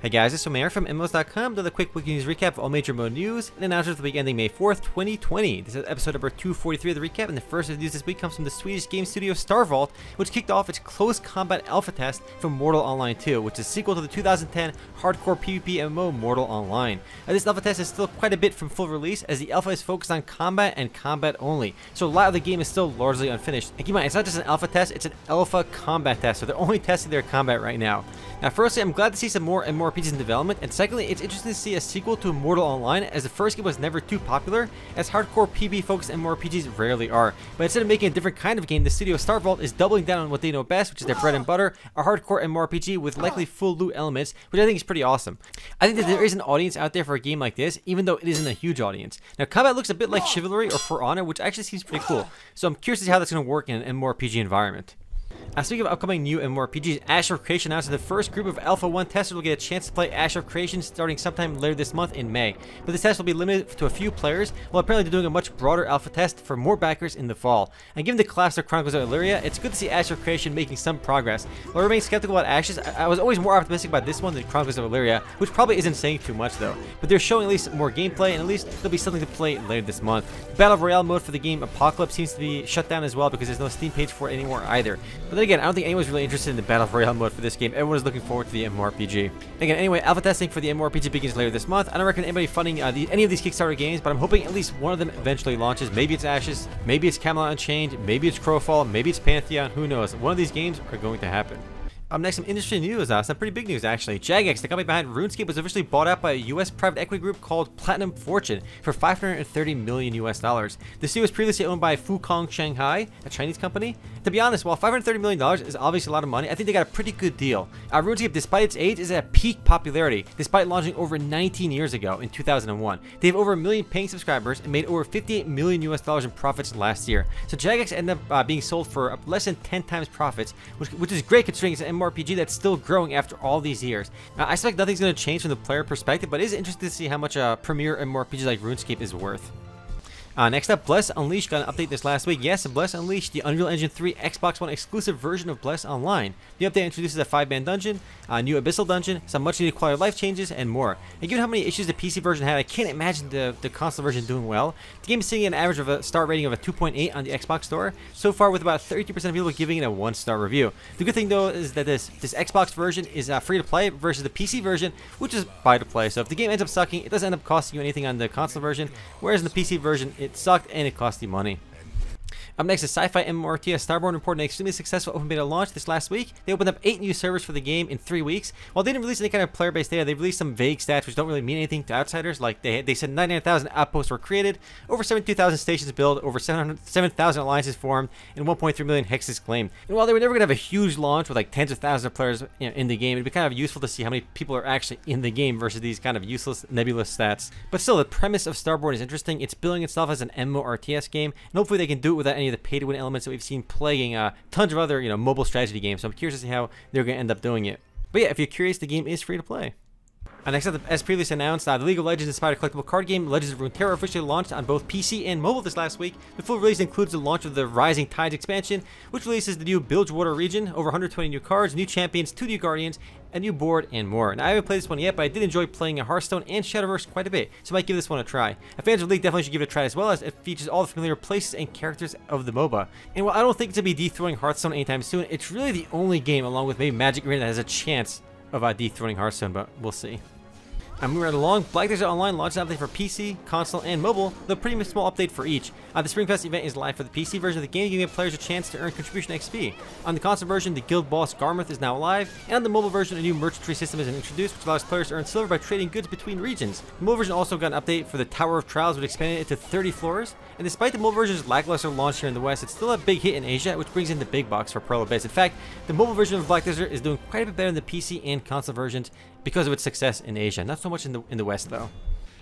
Hey guys, it's Mayor from MMOs.com with a quick weekly news recap of all major MMO news and announcements for the week ending May 4th, 2020. This is episode number 243 of the recap, and the first news this week comes from the Swedish game studio Starborne, which kicked off its close combat alpha test for Mortal Online 2, which is a sequel to the 2010 hardcore PvP MMO Mortal Online. This alpha test is still quite a bit from full release, as the alpha is focused on combat and combat only, so a lot of the game is still largely unfinished. And keep in mind, it's not just an alpha test, it's an alpha combat test, so they're only testing their combat right now. Now, firstly, I'm glad to see some more MMORPGs in development, and secondly, it's interesting to see a sequel to Mortal Online, as the first game was never too popular, as hardcore PvP-focused MMORPGs rarely are. But instead of making a different kind of game, the studio Starborne is doubling down on what they know best, which is their bread and butter, a hardcore MMORPG with likely full loot elements, which I think is pretty awesome. I think that there is an audience out there for a game like this, even though it isn't a huge audience. Now, combat looks a bit like Chivalry or For Honor, which actually seems pretty cool, so I'm curious to see how that's going to work in an MMORPG environment. Speaking of upcoming new MMORPGs, Ash of Creation announced that the first group of Alpha 1 testers will get a chance to play Ash of Creation starting sometime later this month in May. But this test will be limited to a few players, while apparently they're doing a much broader alpha test for more backers in the fall. And given the collapse of Chronicles of Illyria, it's good to see Ash of Creation making some progress. While I remain skeptical about Ashes, I was always more optimistic about this one than Chronicles of Illyria, which probably isn't saying too much though. But they're showing at least more gameplay, and at least there'll be something to play later this month. The Battle Royale mode for the game Apocalypse seems to be shut down as well because there's no Steam page for it anymore either. But then again, I don't think anyone's really interested in the Battle Royale mode for this game. Everyone is looking forward to the MMORPG. Again, anyway, alpha testing for the MMORPG begins later this month. I don't recommend anybody funding any of these Kickstarter games, but I'm hoping at least one of them eventually launches. Maybe it's Ashes, maybe it's Camelot Unchained, maybe it's Crowfall, maybe it's Pantheon, who knows. One of these games are going to happen. Up next, some industry news, some pretty big news actually. Jagex, the company behind RuneScape, was officially bought out by a US private equity group called Platinum Fortune for $530 million US. The studio was previously owned by Fukong Shanghai, a Chinese company. To be honest, while $530 million is obviously a lot of money, I think they got a pretty good deal. RuneScape, despite its age, is at peak popularity, despite launching over 19 years ago in 2001. They have over 1 million paying subscribers and made over $58 million US in profits last year. So Jagex ended up being sold for less than 10 times profits, which is great considering it's an MMORPG that's still growing after all these years. Now, I expect nothing's going to change from the player perspective, but it is interesting to see how much a premier MMORPG like RuneScape is worth. Next up, Bless Unleashed got an update this last week. Yes, Bless Unleashed, the Unreal Engine 3 Xbox One exclusive version of Bless Online. The update introduces a 5-man dungeon, a new Abyssal dungeon, some much needed quality of life changes, and more. And given how many issues the PC version had, I can't imagine the console version doing well. The game is seeing an average of a star rating of a 2.8 on the Xbox Store, so far with about 32% of people giving it a 1-star review. The good thing though is that this Xbox version is free to play versus the PC version, which is buy to play. So if the game ends up sucking, it doesn't end up costing you anything on the console version, whereas in the PC version, it sucked and it cost you money. Up next is sci-fi MMORTS. Starborne reported an extremely successful open beta launch this last week. They opened up 8 new servers for the game in 3 weeks. While they didn't release any kind of player-based data, they released some vague stats which don't really mean anything to outsiders. Like they said 99,000 outposts were created, over 72,000 stations built, over 7,000 alliances formed, and 1.3 million hexes claimed. And while they were never going to have a huge launch with like tens of thousands of players in the game, it'd be kind of useful to see how many people are actually in the game versus these kind of useless, nebulous stats. But still, the premise of Starborne is interesting. It's billing itself as an MMORTS game, and hopefully they can do it without any of the pay-to-win elements that we've seen plaguing tons of other mobile strategy games. So I'm curious to see how they're going to end up doing it. But yeah, if you're curious, the game is free to play. Next up, as previously announced, the League of Legends inspired collectible card game Legends of Runeterra officially launched on both PC and mobile this last week. The full release includes the launch of the Rising Tides expansion, which releases the new Bilgewater region, over 120 new cards, new champions, 2 new guardians, a new board, and more. Now, I haven't played this one yet, but I did enjoy playing Hearthstone and Shadowverse quite a bit, so I might give this one a try. Fans of League definitely should give it a try as well, as it features all the familiar places and characters of the MOBA. And while I don't think it's going to be dethroning Hearthstone anytime soon, it's really the only game, along with maybe Magic Arena, that has a chance of dethroning Hearthstone, but we'll see. Moving right along, Astellia Online launched an update for PC, console, and mobile, though a pretty small update for each. The Spring Fest event is live for the PC version of the game, giving players a chance to earn contribution XP. On the console version, the Guild Boss Garmouth is now live, and on the mobile version, a new merchantry system is introduced, which allows players to earn silver by trading goods between regions. The mobile version also got an update for the Tower of Trials, which expanded it to 30 floors, and despite the mobile version's lackluster launch here in the West, it's still a big hit in Asia, which brings in the big bucks for Pearl Abyss. In fact, the mobile version of Black Desert is doing quite a bit better than the PC and console versions because of its success in Asia, not so much in the West though.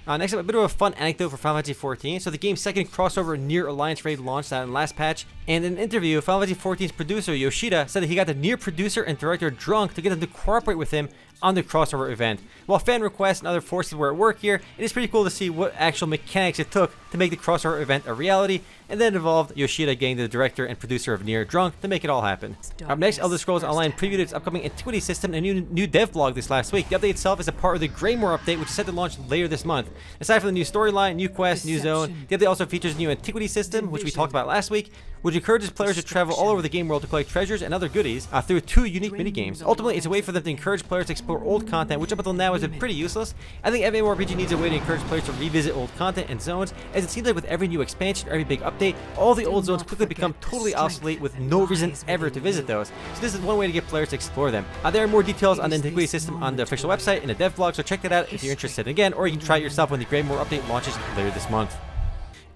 Next up, a bit of a fun anecdote for Final Fantasy XIV. So the game's second crossover Near Alliance raid launched in last patch, and in an interview, Final Fantasy XIV's producer Yoshida said that he got the Near producer and director drunk to get them to cooperate with him on the crossover event. While fan requests and other forces were at work here, it is pretty cool to see what actual mechanics it took to make the crossover event a reality. and then involved Yoshida getting the director and producer of Nier drunk to make it all happen. Up next, Elder Scrolls Online previewed its upcoming Antiquity system and a new dev blog this last week. The update itself is a part of the Greymore update, which is set to launch later this month. Aside from the new storyline, new quest, new zone, the update also features a new Antiquity system, which we talked about last week, which encourages players to travel all over the game world to collect treasures and other goodies through 2 unique minigames. Ultimately, it's a way for them to encourage players to explore old content, which up until now has been pretty useless. I think MMORPG needs a way to encourage players to revisit old content and zones, as it seems like with every new expansion or every big update, all the old zones quickly become totally obsolete with no reason ever to visit those. So this is one way to get players to explore them. There are more details on the Antiquity system on the official website in the dev blog, so check that out if you're interested. Again, or you can try it yourself when the Greymore update launches later this month.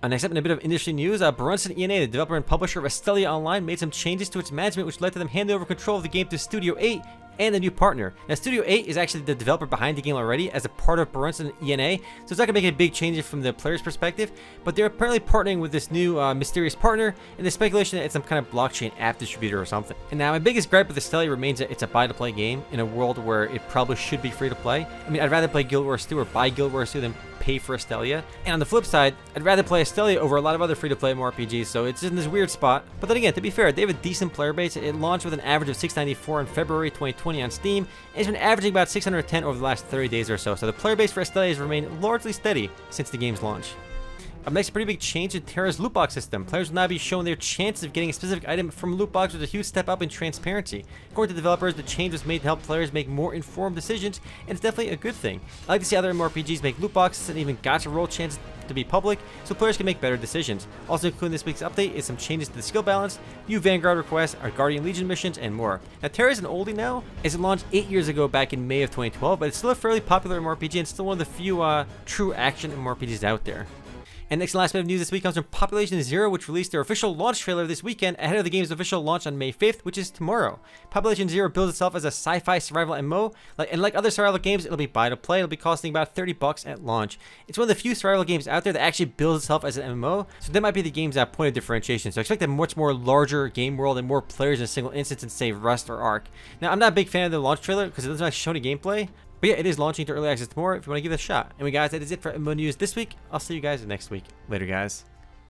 Next up, in a bit of industry news, Brunson ENA, the developer and publisher of Astellia Online, made some changes to its management, which led to them handing over control of the game to Studio 8 and a new partner. Now, Studio 8 is actually the developer behind the game already as a part of Brunson ENA, so it's not going to make a big change from the player's perspective, but they're apparently partnering with this new mysterious partner, and the speculation that it's some kind of blockchain app distributor or something. And now, my biggest gripe with Astellia remains that it's a buy-to-play game in a world where it probably should be free to play. I mean, I'd rather play Guild Wars 2 or buy Guild Wars 2 than pay for Astellia. And on the flip side, I'd rather play Astellia over a lot of other free-to-play MMORPGs, so it's in this weird spot. But then again, to be fair, they have a decent player base. It launched with an average of 694 in February 2020 on Steam, and it's been averaging about 610 over the last 30 days or so. So the player base for Astellia has remained largely steady since the game's launch. Up next, a pretty big change in Tera's loot box system. Players will now be shown their chances of getting a specific item from loot box with a huge step up in transparency. According to developers, the change was made to help players make more informed decisions, and it's definitely a good thing. I like to see other MMORPGs make loot boxes and even gacha roll chances to be public, so players can make better decisions. Also including this week's update is some changes to the skill balance, new Vanguard requests, our Guardian Legion missions, and more. Now, Tera is an oldie now, as it launched 8 years ago back in May of 2012, but it's still a fairly popular MMORPG and still one of the few true action MMORPGs out there. And next and last bit of news this week comes from Population Zero, which released their official launch trailer this weekend ahead of the game's official launch on May 5th, which is tomorrow. Population Zero builds itself as a sci-fi survival MMO, and like other survival games, it'll be buy to play. It'll be costing about $30 at launch. It's one of the few survival games out there that actually builds itself as an MMO, so that might be the game's point of differentiation. So expect a much more larger game world and more players in a single instance than, say, Rust or Ark. Now, I'm not a big fan of the launch trailer because it doesn't actually show any gameplay, but yeah, it is launching to early access tomorrow if you want to give it a shot. Anyway, guys, that is it for MMO news this week. I'll see you guys next week. Later, guys.